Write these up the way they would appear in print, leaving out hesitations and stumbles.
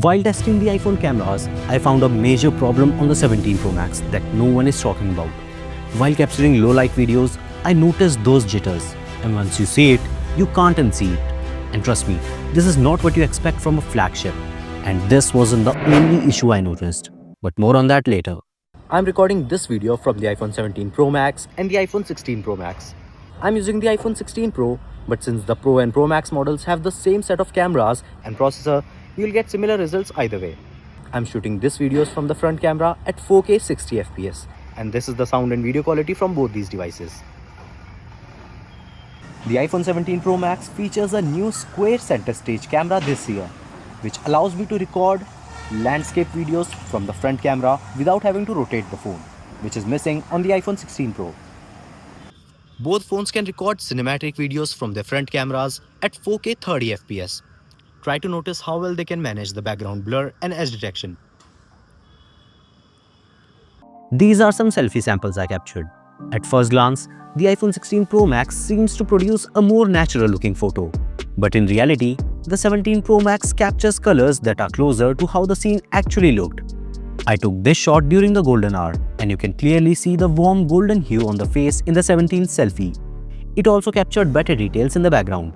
While testing the iPhone cameras, I found a major problem on the 17 Pro Max that no one is talking about. While capturing low light videos, I noticed those jitters, and once you see it, you can't unsee it. And trust me, this is not what you expect from a flagship. And this wasn't the only issue I noticed, but more on that later. I'm recording this video from the iPhone 17 Pro Max and the iPhone 16 Pro Max. I'm using the iPhone 16 Pro, but since the Pro and Pro Max models have the same set of cameras and processor, you'll get similar results either way. I'm shooting this videos from the front camera at 4K 60 FPS, and this is the sound and video quality from both these devices. The iPhone 17 Pro Max features a new square center stage camera this year, which allows me to record landscape videos from the front camera without having to rotate the phone, which is missing on the iPhone 16 Pro. Both phones can record cinematic videos from their front cameras at 4K 30 FPS. Try to notice how well they can manage the background blur and edge detection. These are some selfie samples I captured. At first glance, the iPhone 16 Pro Max seems to produce a more natural looking photo. But in reality, the 17 Pro Max captures colors that are closer to how the scene actually looked. I took this shot during the golden hour, and you can clearly see the warm golden hue on the face in the 17 selfie. It also captured better details in the background.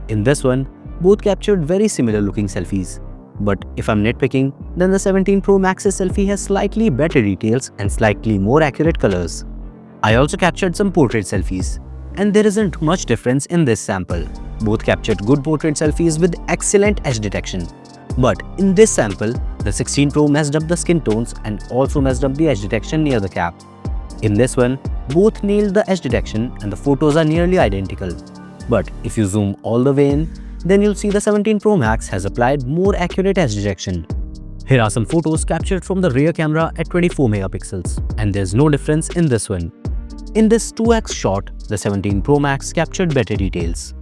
In this one, both captured very similar looking selfies. But if I'm nitpicking, then the 17 Pro Max's selfie has slightly better details and slightly more accurate colors. I also captured some portrait selfies, and there isn't much difference in this sample. Both captured good portrait selfies with excellent edge detection. But in this sample, the 16 Pro messed up the skin tones and also messed up the edge detection near the cap. In this one, both nailed the edge detection and the photos are nearly identical. But if you zoom all the way in, then you'll see the 17 Pro Max has applied more accurate edge detection. Here are some photos captured from the rear camera at 24 megapixels, and there's no difference in this one. In this 2x shot, the 17 Pro Max captured better details.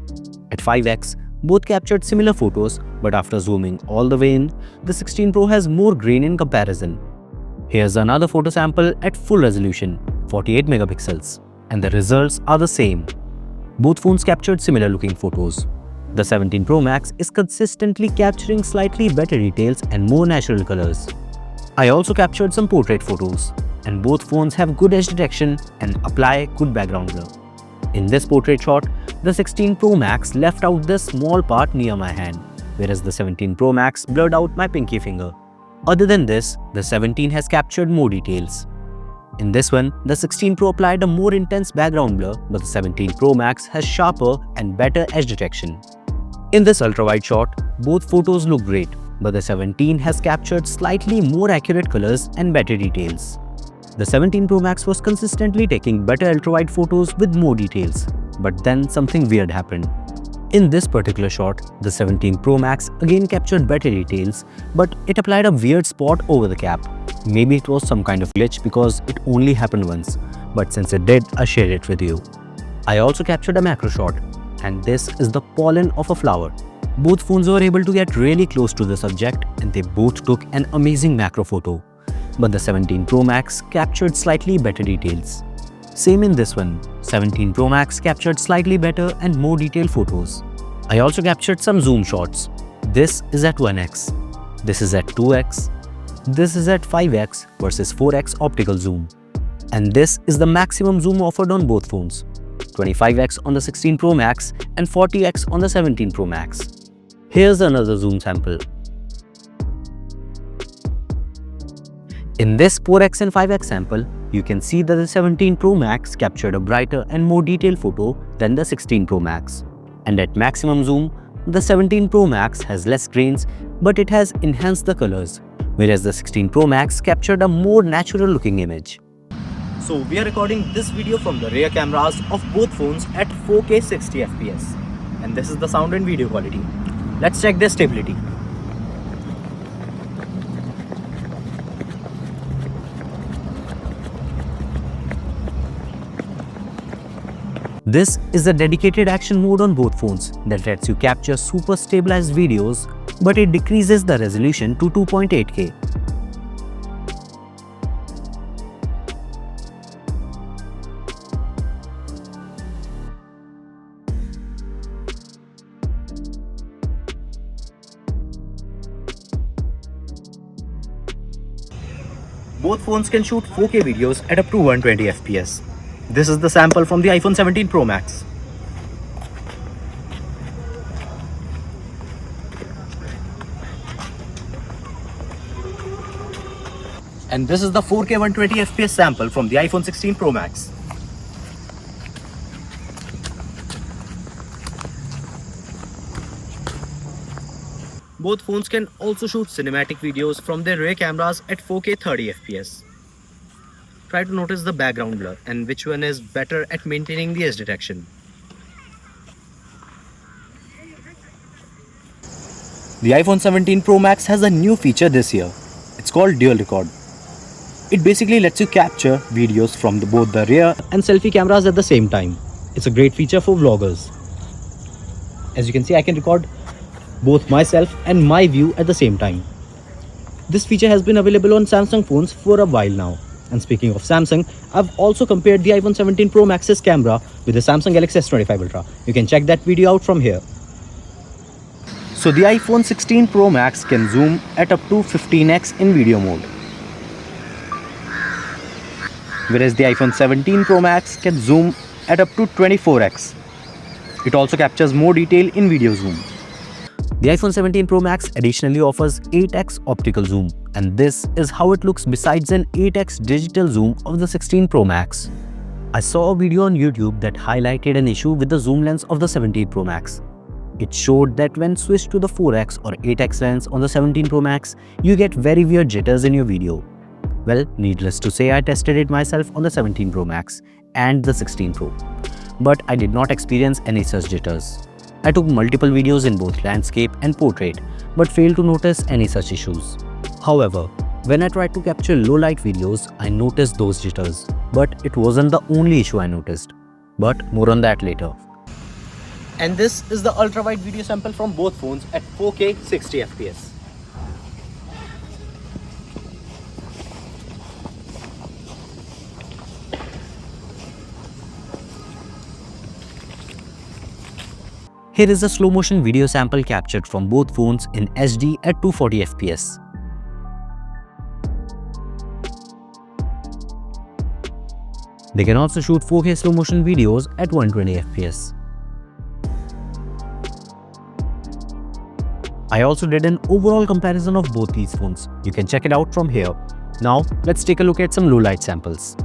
At 5x, both captured similar photos, but after zooming all the way in, the 16 Pro has more grain in comparison. Here's another photo sample at full resolution, 48 megapixels, and the results are the same. Both phones captured similar looking photos. The 17 Pro Max is consistently capturing slightly better details and more natural colors. I also captured some portrait photos, and both phones have good edge detection and apply good background blur. In this portrait shot, the 16 Pro Max left out this small part near my hand, whereas the 17 Pro Max blurred out my pinky finger. Other than this, the 17 has captured more details. In this one, the 16 Pro applied a more intense background blur, but the 17 Pro Max has sharper and better edge detection. In this ultra-wide shot, both photos look great, but the 17 has captured slightly more accurate colors and better details. The 17 Pro Max was consistently taking better ultra-wide photos with more details, but then something weird happened. In this particular shot, the 17 Pro Max again captured better details, but it applied a weird spot over the cap. Maybe it was some kind of glitch because it only happened once, but since it did, I shared it with you. I also captured a macro shot, and this is the pollen of a flower. Both phones were able to get really close to the subject, and they both took an amazing macro photo. But the 17 Pro Max captured slightly better details. Same in this one, 17 Pro Max captured slightly better and more detailed photos. I also captured some zoom shots. This is at 1x, this is at 2x, this is at 5x versus 4x optical zoom. And this is the maximum zoom offered on both phones, 25x on the 16 Pro Max and 40x on the 17 Pro Max. Here's another zoom sample. In this 4x and 5x sample, you can see that the 17 Pro Max captured a brighter and more detailed photo than the 16 Pro Max. And at maximum zoom, the 17 Pro Max has less grains, but it has enhanced the colors, whereas the 16 Pro Max captured a more natural looking image. So we are recording this video from the rear cameras of both phones at 4K 60 FPS. And this is the sound and video quality. Let's check their stability. This is the dedicated action mode on both phones that lets you capture super stabilized videos, but it decreases the resolution to 2.8K. both phones can shoot 4K videos at up to 120 FPS. This is the sample from the iPhone 17 Pro Max. And this is the 4K 120 FPS sample from the iPhone 16 Pro Max. Both phones can also shoot cinematic videos from their rear cameras at 4K 30 FPS. Try to notice the background blur and which one is better at maintaining the edge detection. The iPhone 17 Pro Max has a new feature this year. It's called dual record. It basically lets you capture videos from both the rear and selfie cameras at the same time. It's a great feature for vloggers. As you can see, I can record both myself and my view at the same time. This feature has been available on Samsung phones for a while now. And speaking of Samsung, I've also compared the iPhone 17 Pro Max's camera with the Samsung Galaxy S25 Ultra. You can check that video out from here. So the iPhone 16 Pro Max can zoom at up to 15x in video mode, whereas the iPhone 17 Pro Max can zoom at up to 24x. It also captures more detail in video zoom. The iPhone 17 Pro Max additionally offers 8x optical zoom, and this is how it looks besides an 8x digital zoom of the 16 Pro Max. I saw a video on YouTube that highlighted an issue with the zoom lens of the 17 Pro Max. It showed that when switched to the 4x or 8x lens on the 17 Pro Max, you get very weird jitters in your video. Well, needless to say, I tested it myself on the 17 Pro Max and the 16 Pro, but I did not experience any such jitters. I took multiple videos in both landscape and portrait, but failed to notice any such issues. However, when I tried to capture low light videos, I noticed those jitters, but it wasn't the only issue I noticed. But more on that later. And this is the ultra-wide video sample from both phones at 4K 60 FPS. Here is a slow motion video sample captured from both phones in HD at 240 FPS. They can also shoot 4K slow motion videos at 120 FPS. I also did an overall comparison of both these phones. You can check it out from here. Now, let's take a look at some low light samples.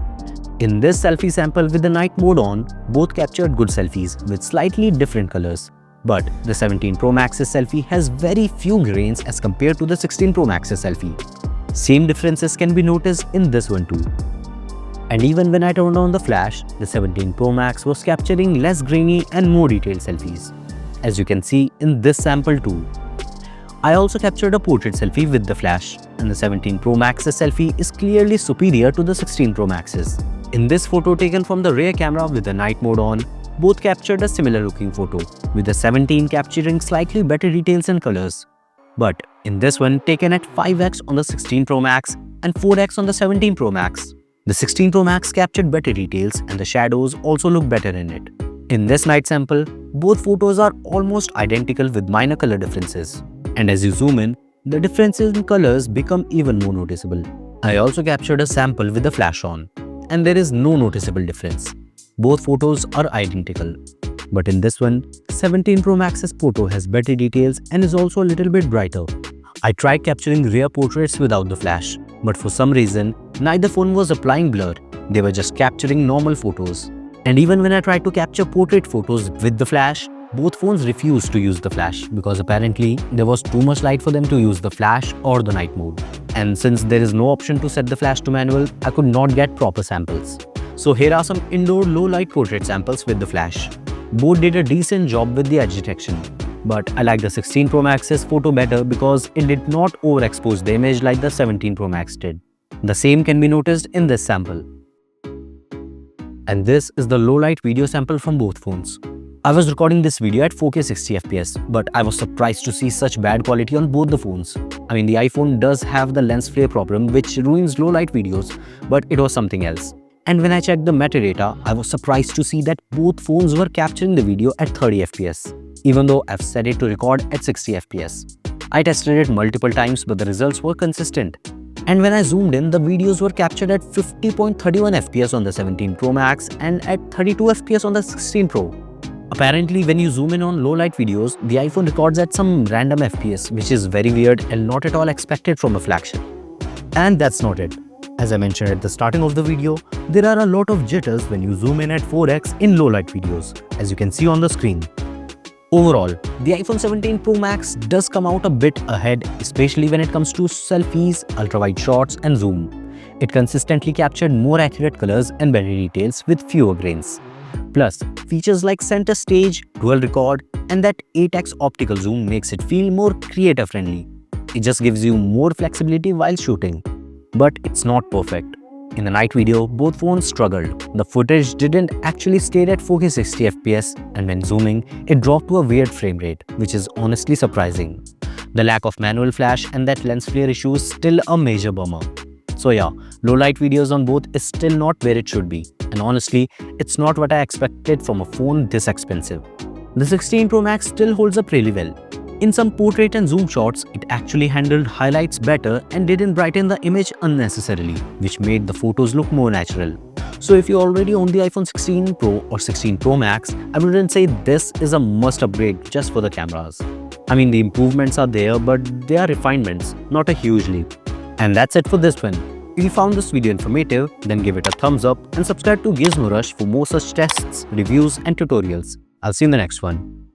In this selfie sample with the night mode on, both captured good selfies with slightly different colors. But the 17 Pro Max's selfie has very few grains as compared to the 16 Pro Max's selfie. Same differences can be noticed in this one too. And even when I turned on the flash, the 17 Pro Max was capturing less grainy and more detailed selfies, as you can see in this sample too. I also captured a portrait selfie with the flash, and the 17 Pro Max's selfie is clearly superior to the 16 Pro Max's. In this photo taken from the rear camera with the night mode on, both captured a similar looking photo, with the 17 capturing slightly better details and colors. But in this one taken at 5x on the 16 Pro Max and 4x on the 17 Pro Max, the 16 Pro Max captured better details and the shadows also look better in it. In this night sample, both photos are almost identical with minor color differences. And as you zoom in, the differences in colors become even more noticeable. I also captured a sample with the flash on, and there is no noticeable difference. Both photos are identical. But in this one, 17 Pro Max's photo has better details and is also a little bit brighter. I tried capturing rear portraits without the flash, but for some reason, neither phone was applying blur. They were just capturing normal photos. And even when I tried to capture portrait photos with the flash, both phones refused to use the flash because apparently there was too much light for them to use the flash or the night mode. And since there is no option to set the flash to manual, I could not get proper samples. So here are some indoor low light portrait samples with the flash. Both did a decent job with the edge detection. But I like the 16 Pro Max's photo better because it did not overexpose the image like the 17 Pro Max did. The same can be noticed in this sample. And this is the low light video sample from both phones. I was recording this video at 4K 60 FPS, but I was surprised to see such bad quality on both the phones. I mean, the iPhone does have the lens flare problem which ruins low light videos, but it was something else. And when I checked the metadata, I was surprised to see that both phones were capturing the video at 30 FPS, even though I've set it to record at 60 FPS. I tested it multiple times, but the results were consistent. And when I zoomed in, the videos were captured at 50.31 fps on the 17 Pro Max and at 32 fps on the 16 Pro. Apparently, when you zoom in on low light videos, the iPhone records at some random FPS, which is very weird and not at all expected from a flagship. And that's not it. As I mentioned at the starting of the video, there are a lot of jitters when you zoom in at 4x in low light videos, as you can see on the screen. Overall, the iPhone 17 Pro Max does come out a bit ahead, especially when it comes to selfies, ultrawide shots and zoom. It consistently captured more accurate colors and better details with fewer grains. Plus, features like center stage, dual record and that 8x optical zoom makes it feel more creator friendly. It just gives you more flexibility while shooting. But it's not perfect. In the night video, both phones struggled. The footage didn't actually stay at 4K 60 fps, and when zooming, it dropped to a weird frame rate, which is honestly surprising. The lack of manual flash and that lens flare issue is still a major bummer. So yeah, low light videos on both is still not where it should be, and honestly, it's not what I expected from a phone this expensive. The 16 Pro Max still holds up really well. In some portrait and zoom shots, it actually handled highlights better and didn't brighten the image unnecessarily, which made the photos look more natural. So if you already own the iPhone 16 Pro or 16 Pro Max, I wouldn't say this is a must upgrade just for the cameras. I mean, the improvements are there, but they are refinements, not a huge leap. And that's it for this one. If you found this video informative, then give it a thumbs up and subscribe to Gizmo Rush for more such tests, reviews and tutorials. I'll see you in the next one.